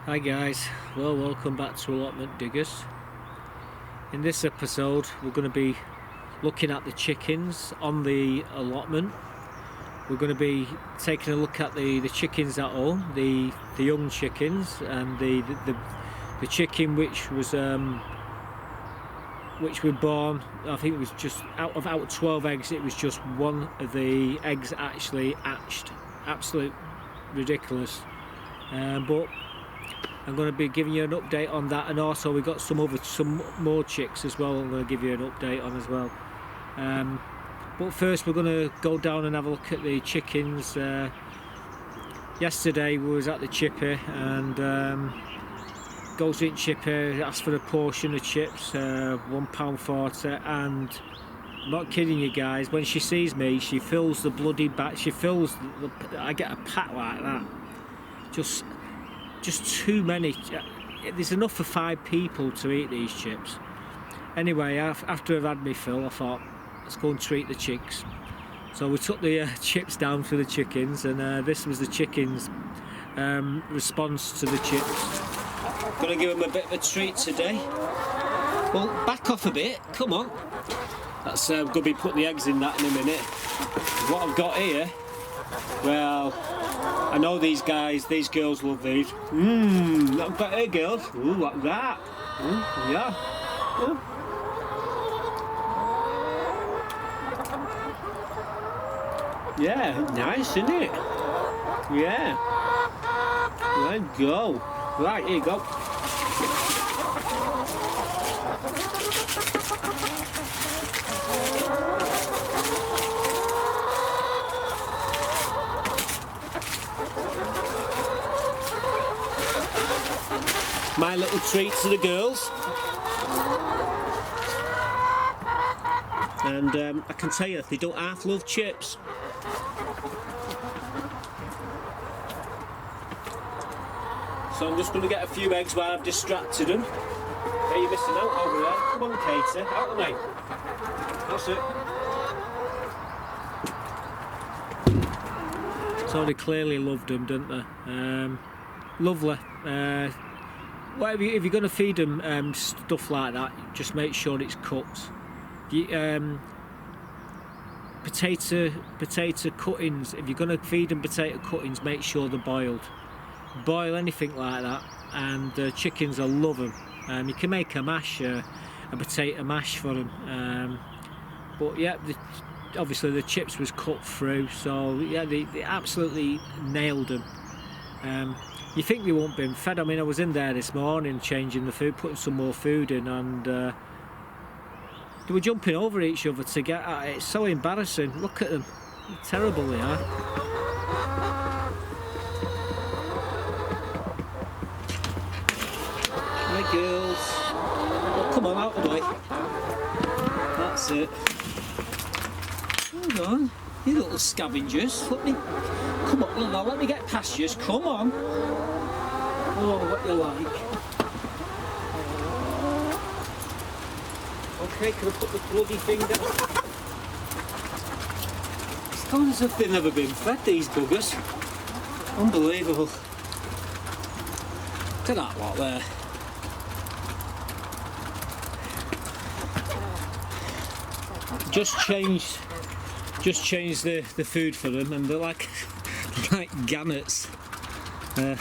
Hi guys, well welcome back to Allotment Diggers. In this episode we're going to be looking at the chickens on the allotment. We're going to be taking a look at the chickens at home, the young chickens, and the chicken which were born. I think it was just out of 12 eggs, it was just one of the eggs actually hatched. Absolute ridiculous. But I'm going to be giving you an update on that, and also we got some more chicks as well. I'm going to give you an update on as well. But first we're going to go down and have a look at the chickens. Yesterday we was at the chipper, and goes in chipper, asked for a portion of chips, £1.40, and I'm not kidding you guys, when she sees me she fills the bloody bag. I get a pack like that. Just too many. There's enough for 5 people to eat these chips. Anyway, after I've had my fill, I thought, let's go and treat the chicks. So we took the chips down for the chickens, and this was the chickens' response to the chips. Gonna give them a bit of a treat today. Well, back off a bit, come on. That's gonna be putting the eggs in that in a minute. What I've got here, well, I know these girls love these. Not better, girls. Ooh, like that. Yeah. Ooh. Yeah, nice, isn't it? Yeah. Let's go. Right, here you go. My little treat to the girls. And I can tell you, they don't half love chips. So I'm just going to get a few eggs while I've distracted them. Hey, you're missing out over there. Come on, Katie, out of the way. That's it. So they clearly loved them, didn't they? Lovely. Well, if you're going to feed them stuff like that, just make sure it's cooked. Potato cuttings, if you're going to feed them potato cuttings, make sure they're boiled. Boil anything like that, and chickens will love them. You can make a mash, a potato mash for them. But yeah, obviously the chips was cut through, so yeah, they absolutely nailed them. You think they won't be fed? I mean, I was in there this morning changing the food, putting some more food in, and they were jumping over each other to get at it. It's so embarrassing. Look at them. How terrible they are. Hi, girls. Oh, come on, out of the way. That's it. Hold on. You little scavengers. Come on, now let me get past you. Come on. Oh, what you like. Okay, can I put the bloody thing down? It's gone as if they've never been fed, these buggers. Unbelievable. Look at that lot there. Just changed the food for them, and they're like gannets. I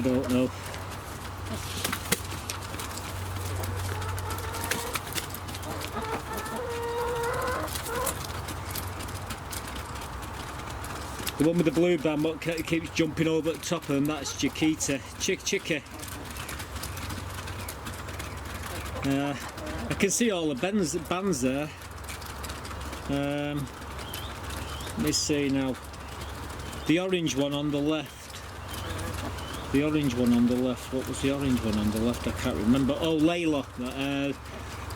don't know. The one with the blue band what keeps jumping over the top of them, that's Chiquita. Chicka. I can see all the bands there. Let me see now. The orange one on the left. The orange one on the left. What was the orange one on the left? I can't remember. Oh, Layla.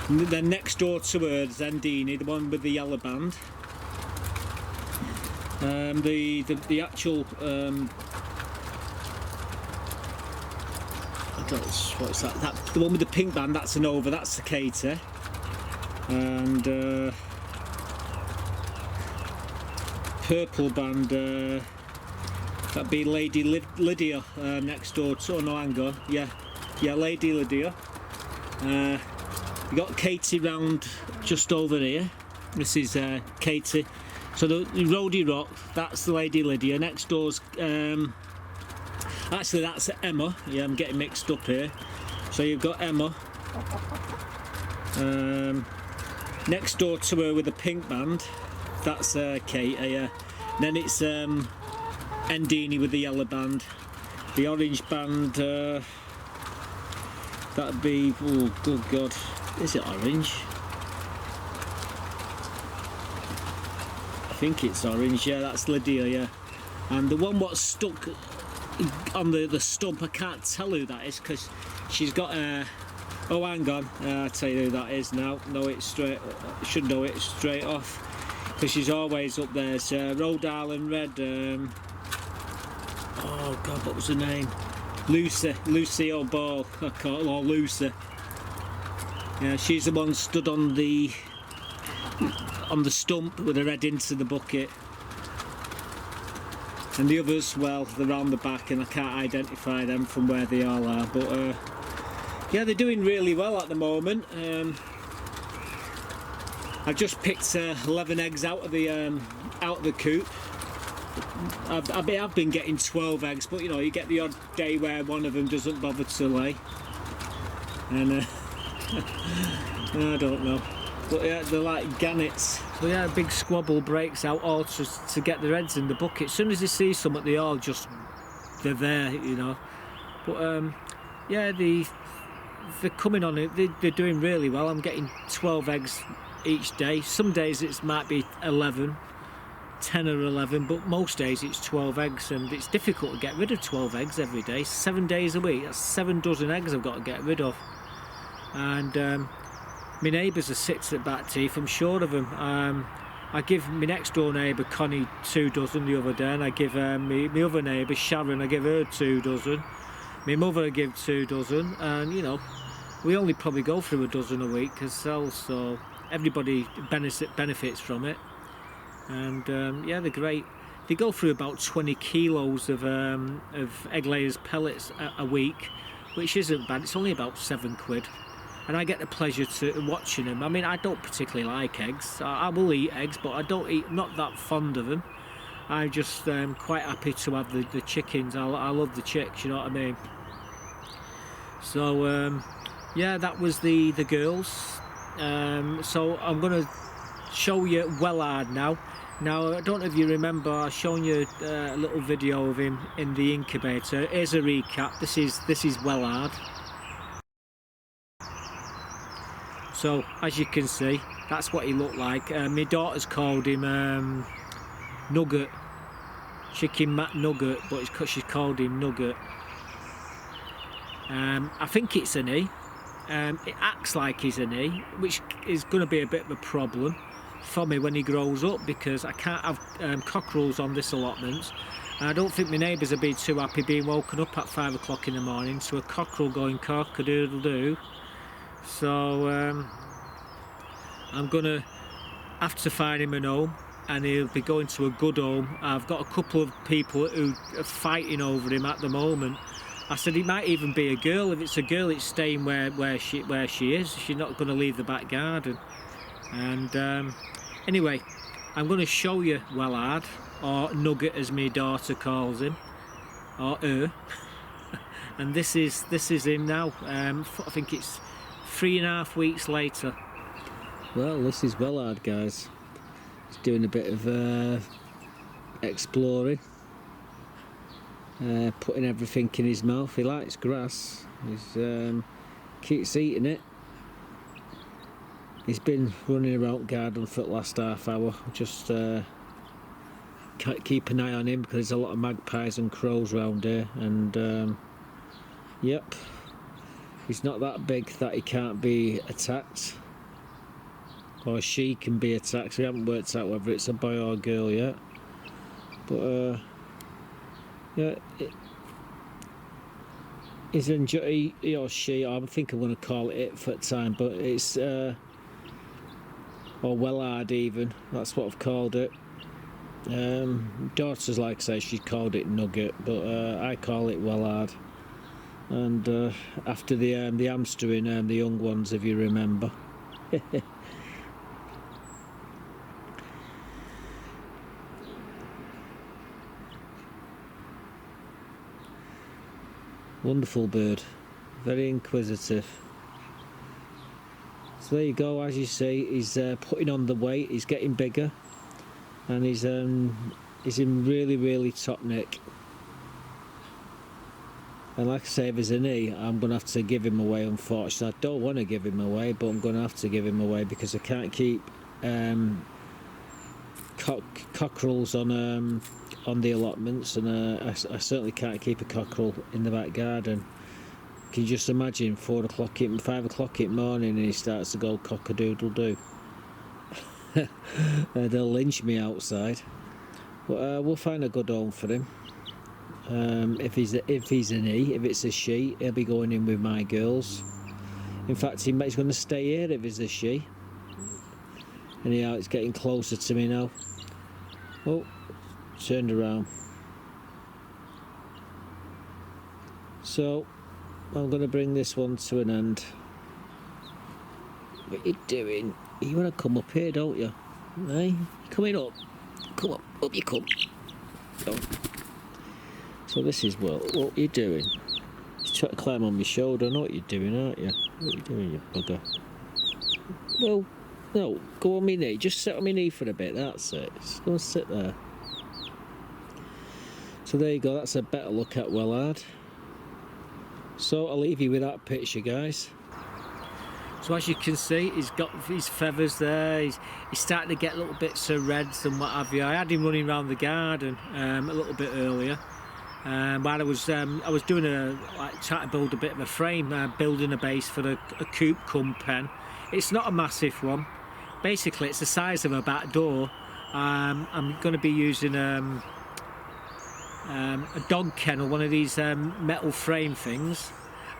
Then next door to her, Zendini, the one with the yellow band. The actual what's that? The one with the pink band, that's a Nova, that's Cicada. And purple band, That'd be Lady Lydia next door. Oh no, hang on. Yeah, Lady Lydia. You got Katie round just over here. This is Katie. So the Roadie Rock, that's the Lady Lydia. Next door's actually that's Emma. Yeah, I'm getting mixed up here. So you've got Emma. Next door to her with a pink band, that's Kate. Then it's Endini with the yellow band. The orange band, that'd be, oh good God, is it orange? I think it's orange, yeah, that's Lydia, yeah. And the one what's stuck on the stump, I can't tell who that is because she's got a, oh hang on, I'll tell you who that is now. No, it's straight, I should know it straight off because she's always up there. It's Rhode Island Red, oh God, what was her name? Lucy O'Ball, I call her, or Lucy. Yeah, she's the one stood on the stump with her head into the bucket. And the others, well, they're around the back and I can't identify them from where they all are, but yeah, they're doing really well at the moment. I've just picked 11 eggs out of the coop. I've been getting 12 eggs, but you know, you get the odd day where one of them doesn't bother to lay, and I don't know. But yeah, they're like gannets. So yeah, a big squabble breaks out all to get their heads in the bucket. As soon as they see something, they all just, they're there, you know. But yeah, they're coming on it. They're doing really well. I'm getting 12 eggs each day. Some days it might be 11, 10 or 11, but most days it's 12 eggs, and it's difficult to get rid of 12 eggs every day. 7 days a week, that's 7 dozen eggs I've got to get rid of. And my neighbours are six at back teeth, I'm sure of them. I give my next door neighbour Connie 2 dozen the other day, and I give my other neighbour Sharon, I give her 2 dozen. My mother I give 2 dozen, and you know, we only probably go through a dozen a week ourselves, so everybody benefits from it. And yeah, they're great. They go through about 20 kilos of egg layers pellets a week, which isn't bad. It's only about £7. And I get the pleasure to watching them. I mean, I don't particularly like eggs. I will eat eggs, but I don't eat, not that fond of them. I'm just quite happy to have the chickens. I love the chicks, you know what I mean? So yeah, that was the girls. So I'm going to show you Wellard now. Now, I don't know if you remember, I was showing you a little video of him in the incubator. Here's a recap. This is Wellard. So, as you can see, that's what he looked like. My daughter's called him Nugget. Chicken Mac Nugget, but it's because she's called him Nugget. I think it's an E. It acts like he's an E, which is going to be a bit of a problem for me when he grows up, because I can't have cockerels on this allotment. And I don't think my neighbours would be too happy being woken up at 5 o'clock in the morning to a cockerel going cock-a-doodle-doo. So I'm gonna have to find him a home, and he'll be going to a good home. I've got a couple of people who are fighting over him at the moment. I said it might even be a girl. If it's a girl, it's staying where she is. She's not going to leave the back garden. And anyway, I'm going to show you Wellard, or Nugget as my daughter calls him, or her. And this is him now. I think it's 3.5 weeks later. Well, this is Wellard, guys. He's doing a bit of exploring, putting everything in his mouth. He likes grass. He keeps eating it. He's been running around garden for the last half hour. Just keep an eye on him because there's a lot of magpies and crows around here. And yep, he's not that big that he can't be attacked, or she can be attacked. We haven't worked out whether it's a boy or a girl yet. But yeah, he's enjoying, he or she, I think I'm going to call it for the time, but it's or Wellard even, that's what I've called it. Daughter's like I say, she called it nugget, but I call it wellard. And after the hamstering, the young ones, if you remember. Wonderful bird, very inquisitive. So there you go, as you see, he's putting on the weight, he's getting bigger, and he's in really top nick. And like I say, if there's a knee, I'm going to have to give him away, unfortunately. I don't want to give him away, but I'm going to have to give him away because I can't keep cockerels on the allotments, and I certainly can't keep a cockerel in the back garden. Can you just imagine 5 o'clock in the morning and he starts to go cock-a-doodle-doo? They'll lynch me outside. But we'll find a good home for him. If he's an he, if it's a she, he'll be going in with my girls. In fact, he's going to stay here if it's a she. Anyhow, it's getting closer to me now. Oh, turned around. So I'm going to bring this one to an end. What you doing? You want to come up here, don't you? Hey, you coming up? Come up you come. Oh. So this is what you doing? Just trying to climb on my shoulder. I know what you're doing, aren't you? What are you doing, you bugger? Well, no, go on my knee. Just sit on my knee for a bit, that's it. Just go and sit there. So there you go, that's a better look at Wellard. So I'll leave you with that picture, guys. So as you can see, he's got his feathers there, he's starting to get little bits of reds and what have you. I had him running around the garden a little bit earlier. While I was doing trying to build a bit of a frame, building a base for a coop cum pen. It's not a massive one. Basically, it's the size of a back door. I'm going to be using a dog kennel, one of these metal frame things,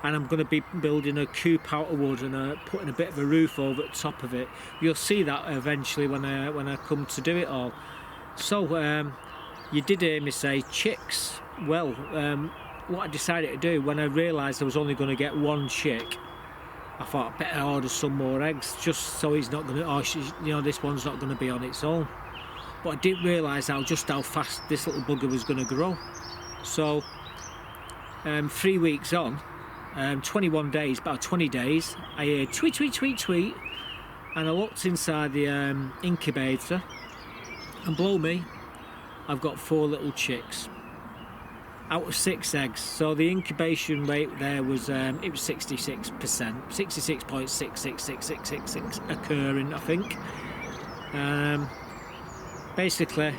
and I'm going to be building a coop out of wood and putting a bit of a roof over the top of it. You'll see that eventually when I come to do it all. So you did hear me say chicks. Well, what I decided to do when I realised I was only going to get one chick, I thought I'd better order some more eggs, just so he's not going to, this one's not going to be on its own. But I didn't realise how fast this little bugger was going to grow. So 3 weeks on, 21 days, about 20 days, I heard tweet, tweet, tweet, tweet, and I looked inside the incubator, and blow me, I've got 4 little chicks out of 6 eggs. So the incubation rate there was it was 66%, 66.666666 occurring, I think. Basically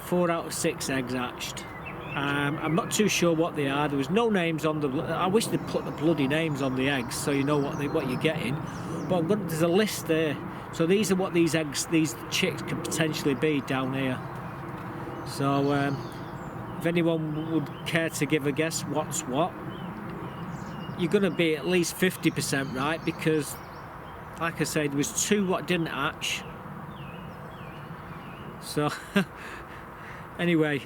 4 out of 6 eggs hatched. I'm not too sure what they are. There was no names on the. I wish they'd put the bloody names on the eggs so you know what you're getting. But there's a list there. So these are what these chicks could potentially be down here. So if anyone would care to give a guess what's what, you're going to be at least 50% right, because like I said, there was 2 what didn't hatch. So anyway,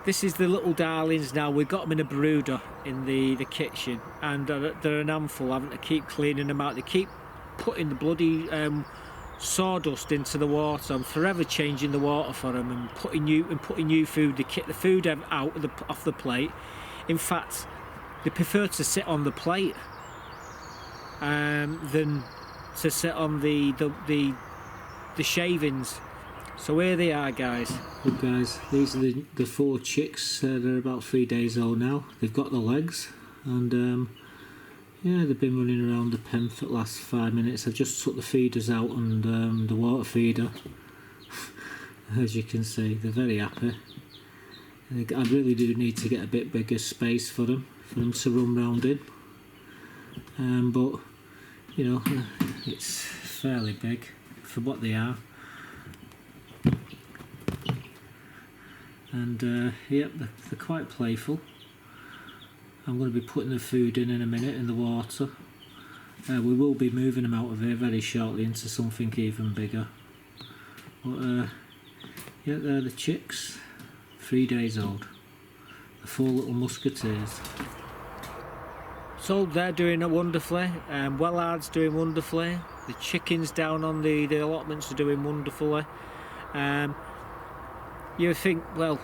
this is the little darlings now. We've got them in a brooder in the kitchen, and they're an handful, having to keep cleaning them out. They keep putting the bloody sawdust into the water. I'm forever changing the water for them and putting new food. They kick the food out off the plate. In fact, they prefer to sit on the plate than to sit on the shavings. So here they are, guys. Look, guys, these are the 4 chicks. They're about 3 days old now. They've got the legs, and yeah, they've been running around the pen for the last 5 minutes. I've just took the feeders out and the water feeder. As you can see, they're very happy. I really do need to get a bit bigger space for them to run round in. But it's fairly big for what they are. And yep, they're quite playful. I'm going to be putting the food in a minute in the water. We will be moving them out of here very shortly into something even bigger. But yeah, they're the chicks, 3 days old, the 4 little musketeers. So they're doing wonderfully, Wellard's doing wonderfully, the chickens down on the allotments are doing wonderfully. You think, well,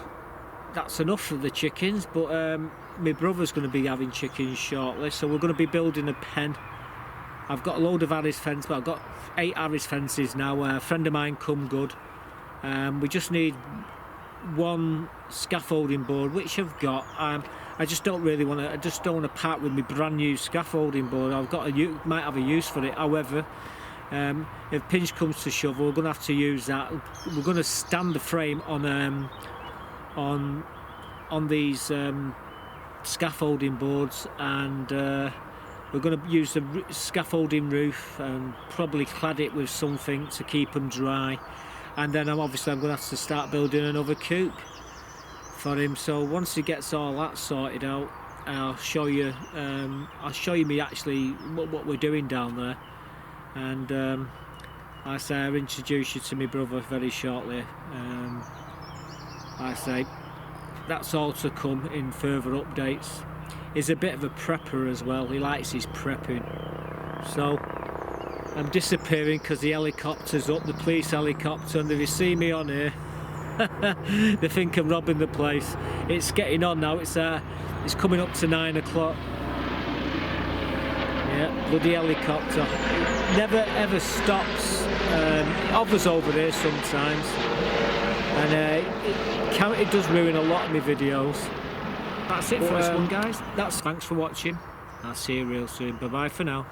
that's enough of the chickens, but my brother's going to be having chickens shortly, so we're going to be building a pen. I've got a load of Harris fence, but I've got 8 Harris fences now. A friend of mine come good. We just need 1 scaffolding board, which I've got. I just don't really want to. I just don't want to part with my brand new scaffolding board. I've got might have a use for it. However, if pinch comes to shove, we're going to have to use that. We're going to stand the frame on these scaffolding boards, and we're going to use the scaffolding roof and probably clad it with something to keep them dry. And then I'm going to have to start building another coop for him. So once he gets all that sorted out, I'll show you me actually what we're doing down there. And I say I'll introduce you to my brother very shortly. I say that's all to come in further updates. He's a bit of a prepper as well. He likes his prepping. So I'm disappearing because the helicopter's up, the police helicopter, and if you see me on here, they think I'm robbing the place. It's getting on now. It's coming up to 9 o'clock. Yeah, bloody helicopter. Never ever stops. It hovers over there sometimes, and it does ruin a lot of my videos. That's it for this one, guys. Thanks for watching. I'll see you real soon. Bye bye for now.